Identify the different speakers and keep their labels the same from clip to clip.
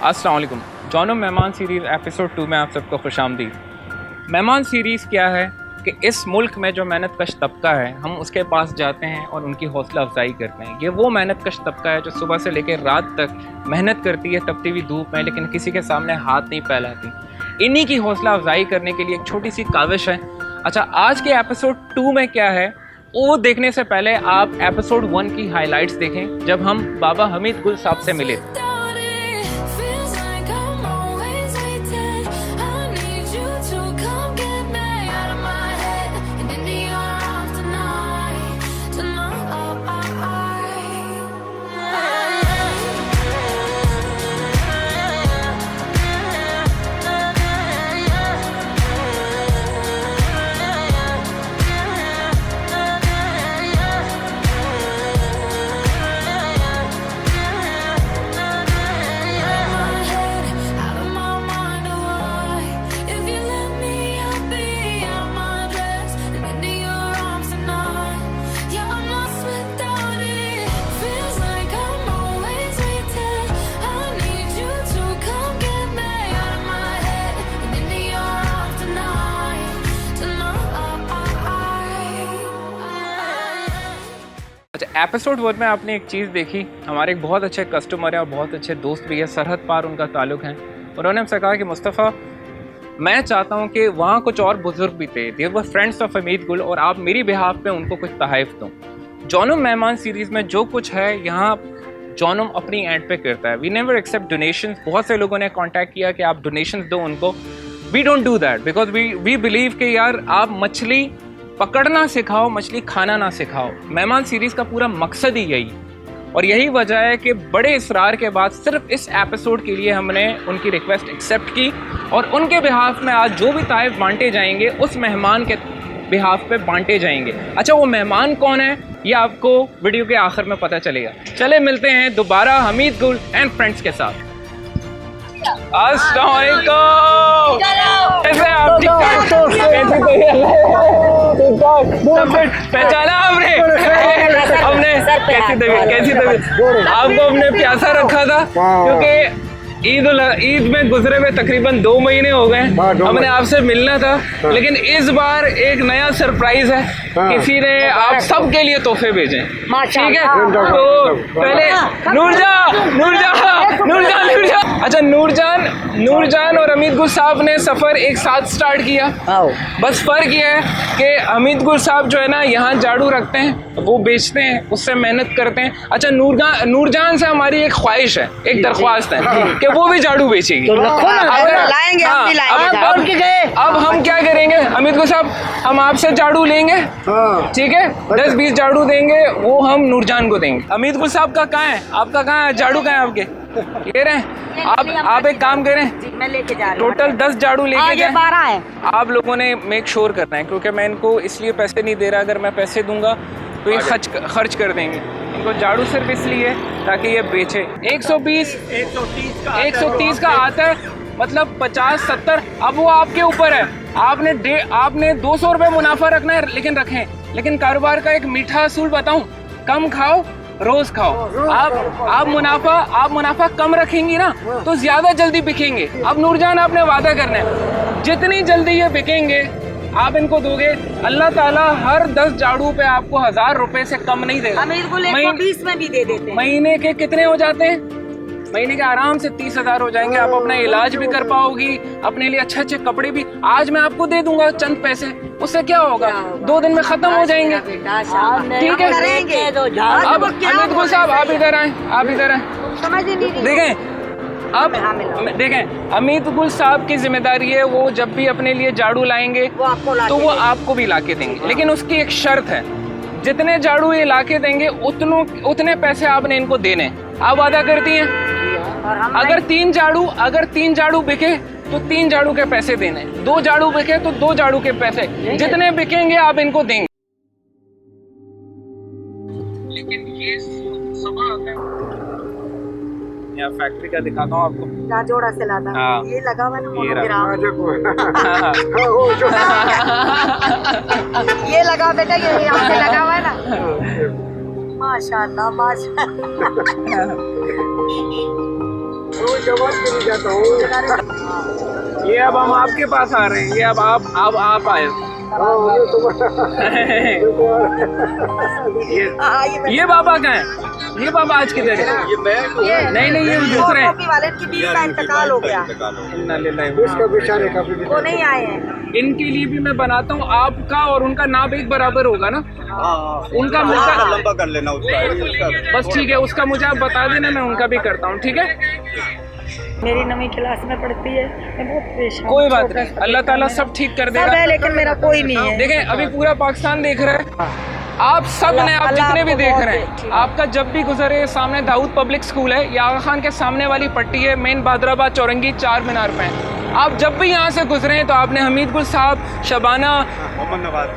Speaker 1: अस्सलाम वालेकुम। जॉनम मेहमान सीरीज़ एपिसोड 2 में आप सबको खुशामदीद। मेहमान सीरीज़ क्या है कि इस मुल्क में जो मेहनत कश तबका है, हम उसके पास जाते हैं और उनकी हौसला अफजाई करते हैं। ये वो मेहनत कश तबका है जो सुबह से लेकर रात तक मेहनत करती है तपती हुई धूप में, लेकिन किसी के सामने हाथ नहीं फैलाती। इन्हीं की हौसला अफजाई करने के लिए एक छोटी सी काविश है। अच्छा, आज के एपिसोड 2 में क्या है वो देखने से पहले आप एपिसोड 1 की हाइलाइट्स देखें, जब हम बाबा हमीद गुल साहब से मिले। अच्छा, एपिसोड 1 में आपने एक चीज़ देखी, हमारे एक बहुत अच्छे कस्टमर है और बहुत अच्छे दोस्त भी है, सरहद पार उनका ताल्लुक़ है। उन्होंने हमसे कहा कि मुस्तफ़ा, मैं चाहता हूँ कि वहाँ कुछ और बुज़ुर्ग भी थे, दे वर फ्रेंड्स ऑफ हमीद गुल, और आप मेरी बिहाफ पे उनको कुछ तहफ़ दो। जॉनम मेहमान सीरीज़ में जो कुछ है यहाँ जॉनम अपनी एंड पे करता है। We never accept donations. बहुत से लोगों ने कांटेक्ट किया कि आप डोनेशंस दो उनको। We don't do that because we believe कि यार आप मछली पकड़ना सिखाओ, मछली खाना ना सिखाओ। मेहमान सीरीज़ का पूरा मकसद ही यही, और यही वजह है कि बड़े इसरार के बाद सिर्फ इस एपिसोड के लिए हमने उनकी रिक्वेस्ट एक्सेप्ट की, और उनके बिहाफ में आज जो भी ताइफ बांटे जाएंगे उस मेहमान के बिहाफ पे बांटे जाएंगे। अच्छा, वो मेहमान कौन है ये आपको वीडियो के आखिर में पता चलेगा। चले मिलते हैं दोबारा हमीद गुल एंड फ्रेंड्स के साथ। अस्सलाम वालेकुम। कैसे आप? ठीक पहचाना आपने? कैसी तबीयत? आपको हमने प्यासा रखा था क्योंकि ईद में गुजरे हुए तकरीबन 2 महीने हो गए, हमने आपसे मिलना था, लेकिन इस बार एक नया सरप्राइज है। किसी ने आप सब के लिए तोहफे भेजे, ठीक है? तो पहले नूरजान। अच्छा, नूरजान और हमीद गुल साहब ने सफ़र एक साथ स्टार्ट किया। बस फ़र्क ये है कि हमीद गुल साहब जो है ना यहाँ झाड़ू रखते हैं, वो बेचते हैं, उससे मेहनत करते हैं। अच्छा, नूरजान से हमारी एक ख्वाहिश है, एक दरख्वास्त है कि वो भी झाड़ू बेचेगी। अब हम क्या करेंगे हमीद गुल साहब, हम आपसे झाड़ू लेंगे, ठीक है? 10-20 झाड़ू देंगे, वो हम नूरजान को देंगे। हमीद गुल साहब का कहाँ है? आपका कहाँ है झाड़ू? कहाँ है आपके? ले रहे हैं आप एक काम करें, मैं लेके जा रहा हूं। टोटल 10 झाड़ू लेके जाएं। 12 है। आप लोगों ने मेक श्योर करना है, क्योंकि मैं इनको इसलिए पैसे नहीं दे रहा, अगर मैं पैसे दूंगा तो ये खर्च कर देंगे। इनको झाड़ू सिर्फ इसलिए ताकि ये बेचे। 130 का आता है, मतलब 50-70। अब वो आपके ऊपर है, आपने 200 रुपये मुनाफा रखना है, लेकिन कारोबार का एक मीठा असूल बताऊं, कम खाओ रोज खाओ। आप मुनाफा कम रखेंगी ना तो ज्यादा जल्दी बिकेंगे। अब नूरजान आपने वादा करना है, जितनी जल्दी ये बिकेंगे आप इनको दोगे, अल्लाह ताला हर 10 झाड़ू पे आपको 1000 रुपए से कम नहीं देगा।
Speaker 2: 120 में भी दे देते हैं।
Speaker 1: महीने के कितने हो जाते हैं? महीने के आराम से 30,000 हो जाएंगे। आप अपना इलाज भी कर पाओगी, अपने लिए अच्छे कपड़े भी। आज मैं आपको दे दूंगा चंद पैसे, उससे क्या होगा? 2 दिन में खत्म हो जाएंगे, ठीक है? अब हमीद गुल साहब आप इधर आए। देखें हमीद गुल साहब की जिम्मेदारी है, वो जब भी अपने लिए झाड़ू लाएंगे तो वो आपको भी ला के देंगे, लेकिन उसकी एक शर्त है, जितने झाड़ू ये ला के देंगे उतने पैसे आपने इनको देने। आप वादा करती हैं? अगर 3 झाड़ू बिके तो 3 झाड़ू के पैसे देने, 2 झाड़ू बिके तो 2 झाड़ू के पैसे, जितने बिकेंगे आप इनको देंगे। लेकिन ये सुबह आता है, यहाँ फैक्ट्री का दिखाता हूँ आपको,
Speaker 2: जोड़ा से लाता।
Speaker 1: हाँ,
Speaker 2: ये लगा हुआ ना, ये लगा बेटा, ये यहाँ पे लगा हुआ है ना। माशाल्लाह माशाल्लाह।
Speaker 1: ये अब हम आपके पास आ रहे हैं, ये अब आप आए। ये बाबा कहाँ है? ये बाबा आज किधर है?
Speaker 3: ये मैं
Speaker 1: नहीं ये दूसरे हैं।
Speaker 2: कॉपी वाले की बीवी का इंतकाल हो गया, वो नहीं आए हैं।
Speaker 1: इनके लिए भी मैं बनाता हूँ, आपका और उनका नाम एक बराबर होगा ना? उनका
Speaker 3: मुझे
Speaker 1: मुझे
Speaker 3: लंबा कर लेना उसका
Speaker 1: बस ठीक है, उसका मुझे आप बता देना, मैं उनका भी करता हूँ, ठीक है?
Speaker 2: मेरी 9वीं क्लास में पढ़ती है, मैं बहुत परेशान।
Speaker 1: कोई बात नहीं, अल्लाह ताला सब ठीक कर
Speaker 2: सब
Speaker 1: देगा।
Speaker 2: है लेकिन मेरा कोई नहीं है।
Speaker 1: देखें अभी पूरा पाकिस्तान देख रहा है, आप सब ने, आप जितने भी देख रहे हैं, आपका जब भी गुजरे सामने दाऊद पब्लिक स्कूल है, ये आगा खान के सामने वाली पट्टी है, मेन बादराबाद चौरंगी 4 मीनार पे है। आप जब भी यहाँ से गुजरे हैं तो आपने हमीद गुल साहब, शबाना,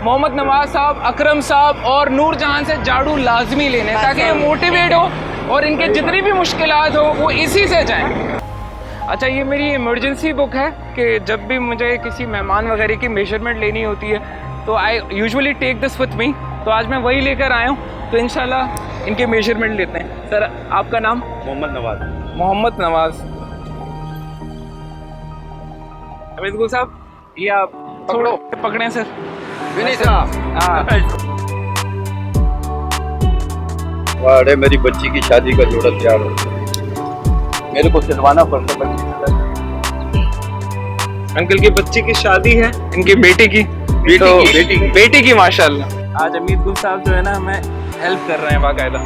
Speaker 1: मोहम्मद नवाज साहब, अकरम साहब और नूर जहां से झाड़ू लाजमी लेने, ताकि ये मोटिवेट हो और इनके जितनी भी मुश्किलात हो वो इसी से जाएं। अच्छा, ये मेरी इमरजेंसी बुक है कि जब भी मुझे किसी मेहमान वगैरह की मेजरमेंट लेनी होती है तो I usually take this with me, तो आज मैं वही लेकर आया हूँ, तो इंशाल्लाह इनके मेजरमेंट लेते हैं। सर आपका नाम? मोहम्मद नवाज। अमित गुल साहब, ये आप थोड़ा पकड़ें सर।
Speaker 3: अरे मेरी बच्ची की शादी का जोड़ा तैयार हो, मेरे को सिलवाना पड़ता है।
Speaker 1: अंकल की बच्ची की शादी है, इनकी बेटी की बेटी की माशाल्लाह। आज अमित गुल साहब जो है ना हमें हेल्प कर रहे हैं बाकायदा।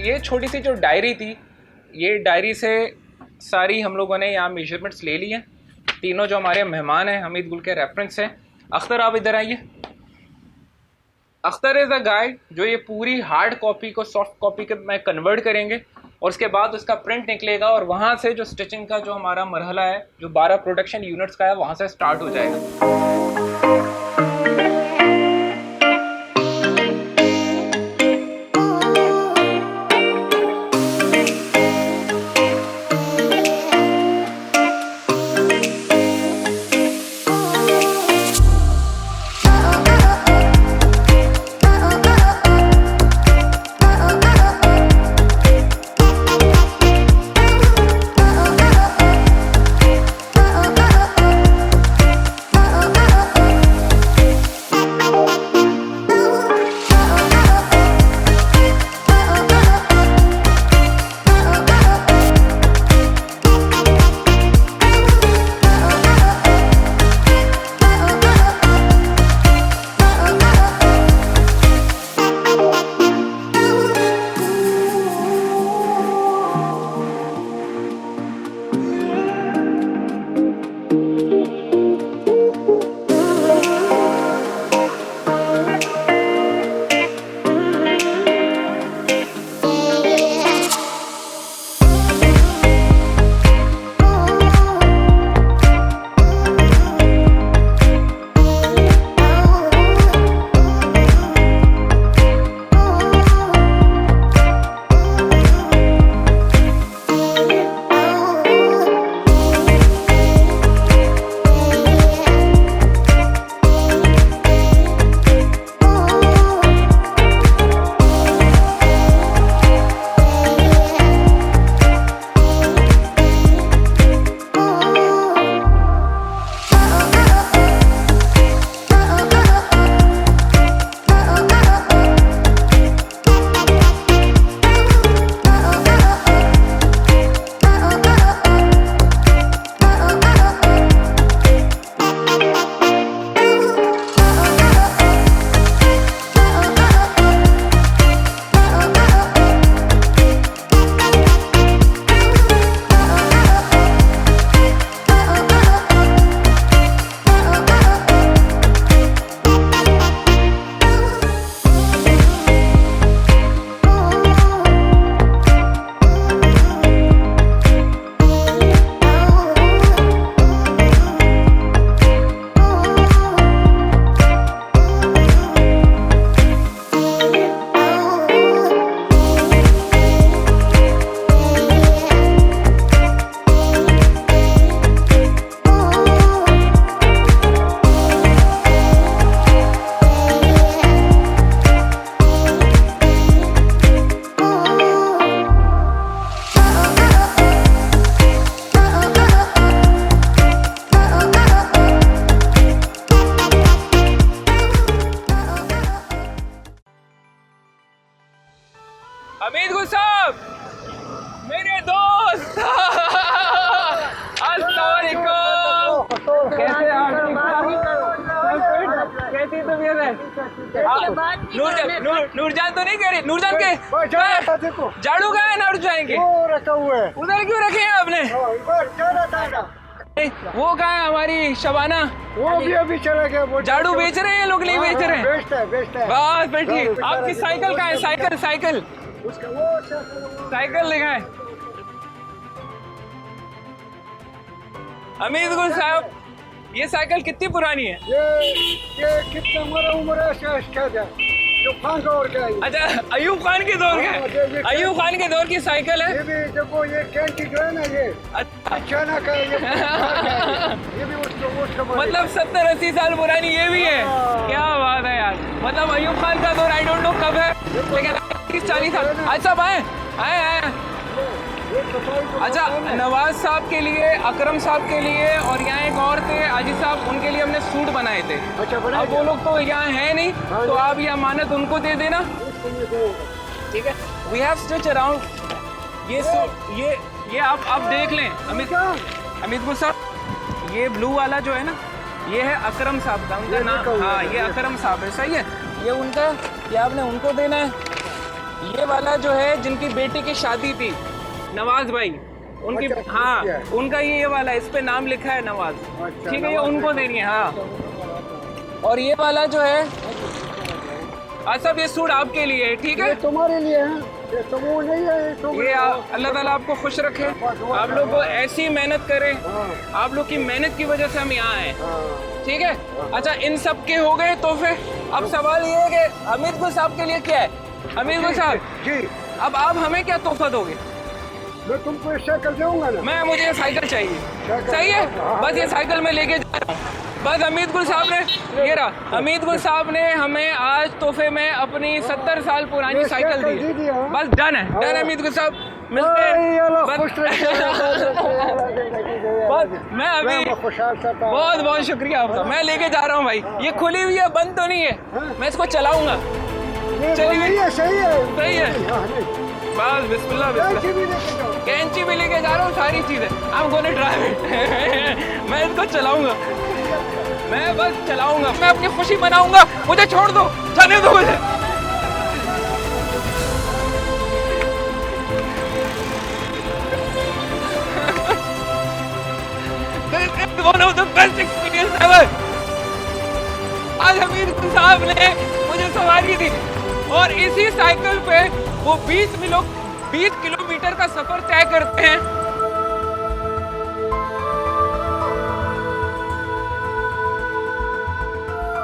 Speaker 1: ये छोटी सी जो डायरी थी, ये डायरी से सारी हम लोगों ने यहाँ मेजरमेंट्स ले लिए हैं। तीनों जो हमारे मेहमान हैं हमीद गुल के रेफरेंस हैं। अख्तर आप इधर आइए। अख्तर इज़ अ गाय जो ये पूरी हार्ड कॉपी को सॉफ्ट कॉपी के में कन्वर्ट करेंगे और उसके बाद उसका प्रिंट निकलेगा और वहाँ से जो स्टिचिंग का जो हमारा मरहला है, जो 12 प्रोडक्शन यूनिट्स का है, वहाँ से स्टार्ट हो जाएगा। नूरजान तो नहीं कह रही, नूरजान के झाड़ू कहाँ है ना, उठ जाएंगे
Speaker 4: रखा हुआ है,
Speaker 1: उधर क्यों रखे हैं आपने? वो कहाँ है हमारी शबाना?
Speaker 4: वो भी अभी चला गया।
Speaker 1: झाड़ू बेच रहे हैं लोग, नहीं बेच रहे हैं?
Speaker 4: बेचता है।
Speaker 1: बस बैठिए। आपकी साइकिल कहाँ है? साइकिल
Speaker 4: उसका वो
Speaker 1: साइकिल दिखाएं। अमीर गुल साहब, ये साइकिल कितनी पुरानी है?
Speaker 4: ये कितना हमारा उम्र है, जो खान का और क्या है?
Speaker 1: अच्छा, अयूब खान के दौर का है? अयूब खान के दौर की साइकिल है।
Speaker 4: ये भी देखो, ये कैंटी जो है ना, ये
Speaker 1: अच्छा,
Speaker 4: चाइना का ये भी उसका
Speaker 1: मतलब 70-80 साल पुरानी ये भी है। क्या बात है यार, मतलब अयूब खान का दौर आई डोंट नो कब है, लेकिन 30-40 साल। अच्छा आए। अच्छा, नवाज साहब के लिए, अकरम साहब के लिए, और यहाँ एक और थे आजी साहब, उनके लिए हमने सूट बनाए थे।
Speaker 4: अच्छा,
Speaker 1: अब वो लोग तो यहाँ है नहीं, तो आप ये अमानत उनको दे देना, ठीक है? वी हैव स्टिच अराउंड ये आप देख लें अमित गुल साहब, ये ब्लू वाला जो है ना, ये है अकरम साहब का, उनका नाम। हाँ, ये अकरम साहब है, सही है। ये उनका, ये आपने उनको देना है। ये वाला जो है, जिनकी बेटी की शादी थी, नवाज भाई, उनकी, हाँ, उनका ये वाला, इस पे नाम लिखा है नवाज, ठीक है? ये उनको देनी है। हाँ, और ये वाला जो है सब, ये सूट आपके लिए है, ठीक है?
Speaker 4: तुम्हारे लिए है, ये तो वो नहीं है।
Speaker 1: ये अल्लाह ताला आपको खुश रखे, आप लोग को ऐसी मेहनत करें, आप लोग की मेहनत की वजह से हम यहाँ आए, ठीक है? अच्छा, इन सब के हो गए तोहफे। अब सवाल ये है कि अमित गुल साहब के लिए क्या है? अमित गुल साहब
Speaker 4: जी,
Speaker 1: अब आप हमें क्या तोहफा दोगे?
Speaker 4: मैं तुमको साइकिल दूंगा ना।
Speaker 1: मुझे साइकिल चाहिए, सही है? बस ये साइकिल मैं लेके जा रहा हूँ। बस अमित गुल साहब ने, ये रहा, अमित गुल साहब ने हमें आज तोहफे में अपनी 70 साल पुरानी साइकिल दी। बस डन है अमित गुल साहब, मिलते हैं। बस मैं अभी बहुत बहुत शुक्रिया आपका, मैं लेके जा रहा हूँ भाई। ये खुली हुई है, बंद तो नहीं है, मैं इसको चलाऊंगा। चलिए,
Speaker 4: सही है।
Speaker 1: बस बिस्मिल्लाह। कैंची भी लेके जा रहा हूँ, सारी चीजें। I'm gonna drive it। मैं इसको चलाऊंगा, मैं बस चलाऊंगा, मैं अपनी खुशी मनाऊंगा। मुझे छोड़ दो, जाने दो मुझे। One of the best experience ever। आज अमीर साहब ने मुझे सवारी दी, और इसी साइकिल पे वो 20 किलोमीटर का सफर तय करते हैं।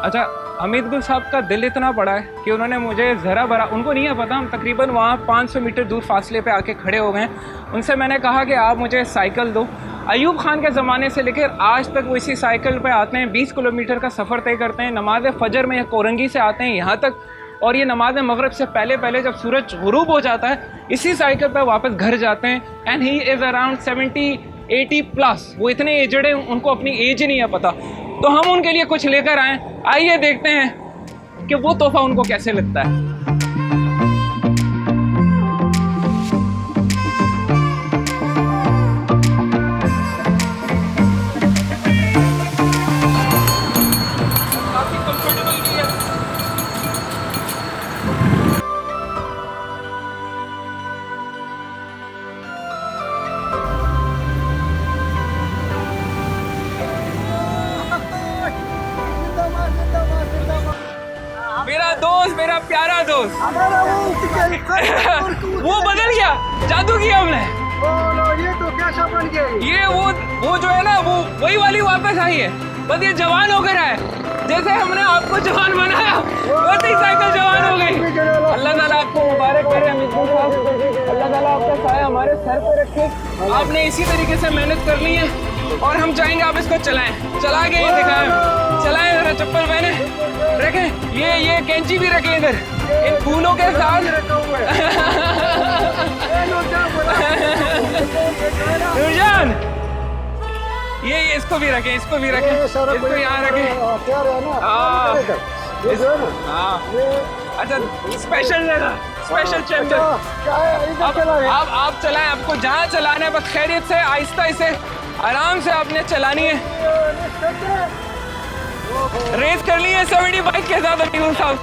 Speaker 1: अच्छा, अमित गुल साहब का दिल इतना बड़ा है कि उन्होंने मुझे ज़रा भरा, उनको नहीं है पता, हम तकरीबन वहाँ 500 मीटर दूर फासले पे आके खड़े हो गए। उनसे मैंने कहा कि आप मुझे साइकिल दो। अयूब खान के ज़माने से लेकर आज तक वो इसी साइकिल पे आते हैं, 20 किलोमीटर का सफ़र तय करते हैं। नमाज फ़जर में कोरंगी से आते हैं यहाँ तक, और ये नमाज मगरिब से पहले जब सूरज गुरूब हो जाता है, इसी साइकिल पर वापस घर जाते हैं। And he is around 70-80 plus. वो इतने एजड हैं, उनको अपनी एज ही नहीं है पता। तो हम उनके लिए कुछ लेकर आए, आइए देखते हैं कि वो तोहफा उनको कैसे लगता है। काफी कंफर्टेबल भी है। मेरा दोस्त, मेरा प्यारा दोस्त वो बदल गया, जादू किया हमने।
Speaker 4: ये तो कैसा बन गया?
Speaker 1: ये वो जो है ना, वो वही वाली वापस आई है, बस ये जवान होकर आए। जैसे हमने आपको जवान बनाया, वैसे ही साइकिल जवान हो गई। अल्लाह ताला आपको मुबारक करे अमित गुल साहब, अल्लाह ताला आपका साया हमारे सर पे रखे। आपने इसी तरीके से मेहनत करनी है, और हम चाहेंगे आप इसको चलाएं, चला के ये दिखाएं, चलाएं जरा। चप्पल पहने रखें, ये कैंची भी रखें इधर, इन फूलों के साथ। नूरजान, ये इसको भी रखें, इसको इसको यहाँ रखें। हाँ, अच्छा, स्पेशल चैम्पियन। अब आप चलाएं, आपको जहाँ चलाना है, बस खैरियत से, आहिस्ता इसे आराम से आपने चलानी है। रेस कर ली है 70 बाइक के साथ अमीर साहब,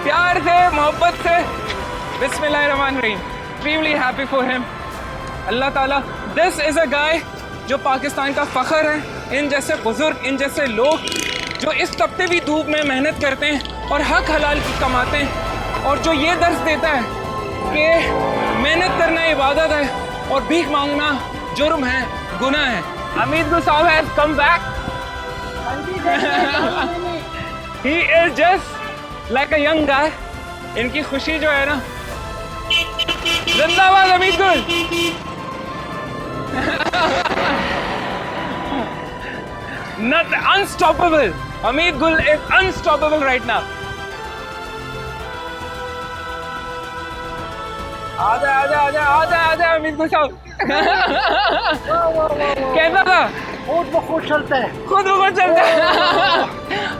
Speaker 1: प्यार से मोहब्बत से। बिस्मिल्लाहिर्रहमानिर्रहीम, एक्सट्रीमली हैप्पी फॉर हिम। अल्लाह ताला, दिस इज़ अ गाय जो पाकिस्तान का फ़ख्र है। इन जैसे बुज़ुर्ग, इन जैसे लोग जो इस तपते भी धूप में मेहनत करते हैं और हक हलाल की कमाते हैं, और जो ये दर्स देता है कि मेहनत करना इबादत है और भीख मांगना जुर्म है, गुनाह है। हमीद गुल साहब has come back. He is just like a young guy. इनकी खुशी जो है ना, जिंदाबाद हमीद गुल। Not unstoppable. Hamid Gul is unstoppable right now. आजा आजा आजा आजा आजा हमीद गुल साहब। कैसा था?
Speaker 4: खुद ब खुद चलता है,
Speaker 1: खुद ब चलता है।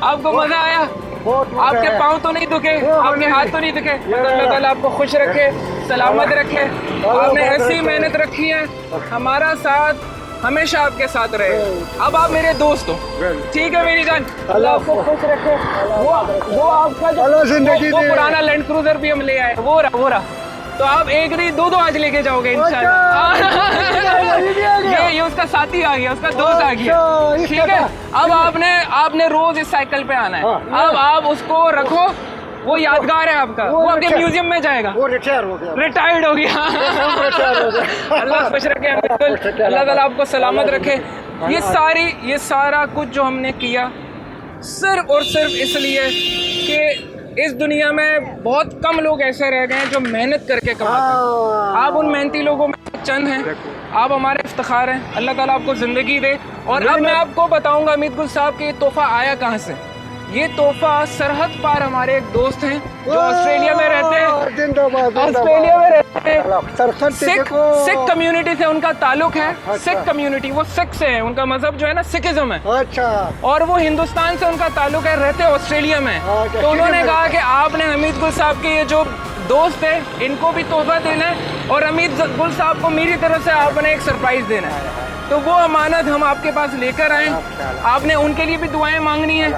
Speaker 1: आपको मजा आया?
Speaker 4: बहुत मजा
Speaker 1: आपके
Speaker 4: आया।
Speaker 1: पाँव तो नहीं दुखे, आपके हाथ तो नहीं दुखे? अल्लाह ताला आपको खुश रखे, सलामत रखे। आपने ऐसी मेहनत रखी है, हमारा साथ हमेशा आपके साथ रहे। अब आप मेरे दोस्त हो, ठीक है मेरी जान? अल्लाह आपको खुश रखे। वो आपका जो
Speaker 4: जिंदगी
Speaker 1: वो
Speaker 4: दे।
Speaker 1: पुराना लैंड क्रूजर भी हम ले आए, वो रहा। तो आप एक नहीं दो आज लेके जाओगे इंशाल्लाह। ये उसका साथी आ गया, उसका दोस्त आ गया, ठीक है? अब आपने रोज इस साइकिल पे आना है। अब आप उसको रखो, वो यादगार है आपका, वो आपके म्यूजियम में जाएगा।
Speaker 4: वो रिटायर्ड हो गया।
Speaker 1: अल्लाह खुश रखे, अल्लाह ताला आपको सलामत रखे। ये सारा कुछ जो हमने किया सिर्फ और सिर्फ इसलिए कि इस दुनिया में बहुत कम लोग ऐसे रह गए हैं जो मेहनत करके कमाते हैं। आप उन मेहनती लोगों में चंद हैं, आप हमारे इफ्तिखार हैं। अल्लाह ताला आपको ज़िंदगी दे। और अब मैं आपको बताऊंगा हमीद गुल साहब कि ये तोहफ़ा आया कहाँ से। ये तोहफ़ा सरहद पार हमारे एक दोस्त हैं जो ऑस्ट्रेलिया में रहते हैं। ऑस्ट्रेलिया में रहते हैं, सिख कम्युनिटी से उनका ताल्लुक है। सिख कम्युनिटी, वो सिख से है, उनका मजहब जो है ना सिखिज्म है।
Speaker 4: अच्छा।
Speaker 1: और वो हिंदुस्तान से उनका ताल्लुक है, रहते ऑस्ट्रेलिया में। तो उन्होंने कहा कि आपने हमीद गुल साहब के ये जो दोस्त है इनको भी तोहफा देना है, और हमीद गुल साहब को मेरी तरफ से आपने एक सरप्राइज देना है। तो वो अमानत हम आपके पास लेकर आए। आपने उनके लिए भी दुआएं मांगनी है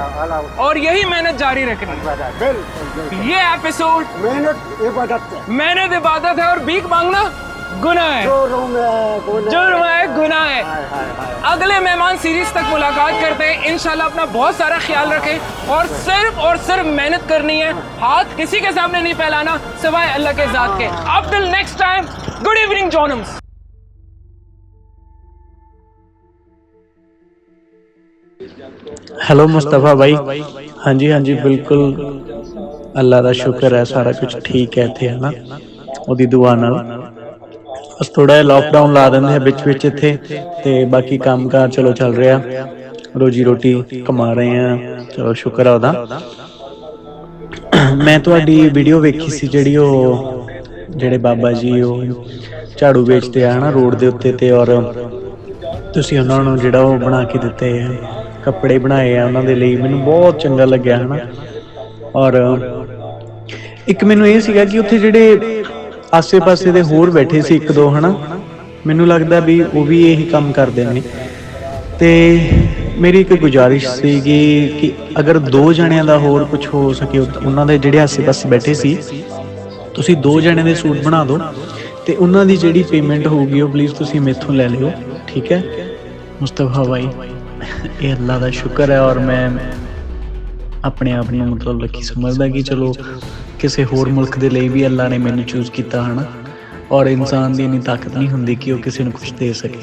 Speaker 1: और यही मेहनत जारी रखनी है। ये एपिसोड मेहनत इबादत है और भीख मांगना गुनाह है, जुर्म है, गुनाह है। अगले मेहमान सीरीज तक मुलाकात करते हैं इंशाल्लाह। अपना बहुत सारा ख्याल रखें और सिर्फ मेहनत करनी है, हाथ किसी के सामने नहीं फैलाना सिवाय अल्लाह के ज़ात के। Up till next time, good evening जॉनम्स।
Speaker 5: हेलो मुस्तफ़ा भाई। हाँ जी बिल्कुल, अल्लाह का शुक्र है, सारा कुछ ठीक है इत्थे, है ना, ओदी दुआ नाल। बस थोड़ा लॉकडाउन ला देंगे बिच इत्थे, ते बाकी काम कार चलो चल रहा, रोजी रोटी कमा रहे हैं, चलो शुक्र है ओदा। मैं तुहाडी वीडियो वेखी सी जिहड़ी जेहड़े बाबा जी झाड़ू बेचते हैं ना रोड दे उत्ते, ते और तुसीं उन्हां नूं जिहड़ा बना के दिते है, कपड़े बनाए हैं उन्होंने लिए, मैनू बहुत चंगा लग्या है ना। और एक मैनू ये सीगा कि उत्थे जिहड़े आसे पासे दे होर बैठे सी एक दो, है ना, मैनू लगदा भी वो भी यही काम करदे ने। ते मेरी एक गुजारिश सीगी कि अगर दो जणियां दा होर कुछ हो सके, उन्हां दे जिहड़े आसे पासे बैठे सी, तुसीं दो जणियां दे सूट बना दो, ते उन्हां दी जिहड़ी पेमेंट होगी वो प्लीज़ तुसीं मेथों ले लियो, ठीक है मुस्तफ़ा भाई। ये अल्लाह का शुक्र है। और मैं अपने आप में मतलब लकी समझदा कि चलो किसी होर मुल्क दे लिए भी अल्लाह ने मैनू चूज़ किया, है ना। और इंसान की इन्नी ताकत नहीं होंदी कि वह किसी को कुछ दे सके,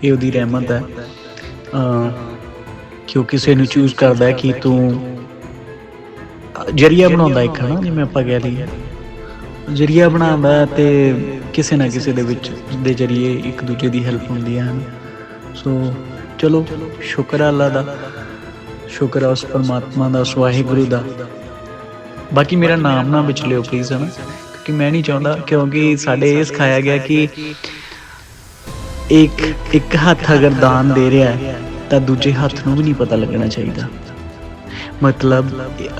Speaker 5: ये उसदी रहमत है कि वह किसी को चूज़ करता है कि तू जरिया बनाउंदा एक, है ना, जिवें आपां कह लईए जरिया बनाउंदा, ते किसी ना किसी दे जरिए एक दूजे की हेल्प होंदी है। सो चलो शुक्र है अल्लाह का, शुक्र है उस परमात्मा का, उस वाहिगुरू का। बाकी मेरा नाम ना विच लियो प्लीज़, है ना, क्योंकि मैं नहीं चाहता, क्योंकि साढ़े ये सिखाया गया कि एक हाथ अगर दान दे रहा है तो दूजे हाथ नूं भी नहीं पता लगना चाहिए। मतलब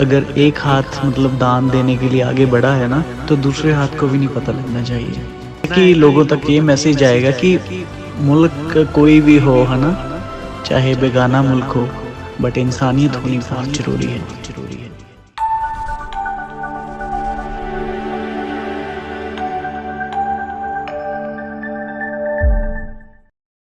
Speaker 5: अगर एक हाथ मतलब दान देने के लिए आगे बढ़ा है ना, तो दूसरे हाथ को भी नहीं पता लगना चाहिए। कि लोगों तक ये मैसेज आएगा कि मुल्क कोई भी हो, है ना, चाहे बेगाना मुल्क हो, बट इंसानियत होनी बहुत ज़रूरी है।